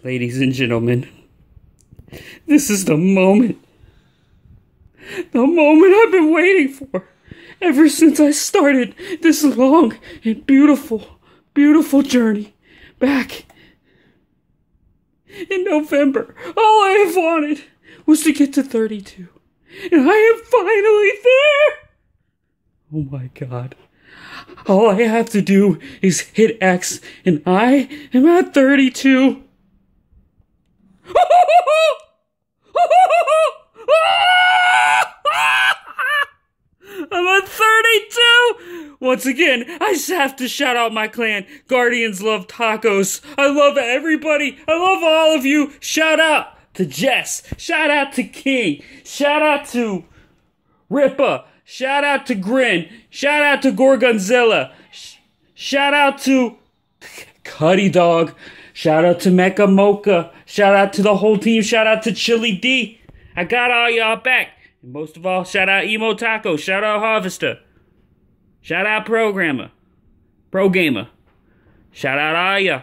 Ladies and gentlemen, this is the moment. The moment I've been waiting for. Ever since I started this long and beautiful, beautiful journey back in November. All I have wanted was to get to 32. And I am finally there! Oh my god. All I have to do is hit X and I am at 32. I'm at 32! Once again, I just have to shout out my clan. Guardians love tacos. I love everybody. I love all of you. Shout out to Jess. Shout out to King. Shout out to Rippa. Shout out to Grin. Shout out to Gorgonzilla. Shout out to Cuddy Dog. Shout out to Mecha Mocha. Shout out to the whole team. Shout out to Chili D. I got all y'all back. And most of all, shout out Emo Taco. Shout out Harvester. Shout out Pro Gamer. Shout out all ya.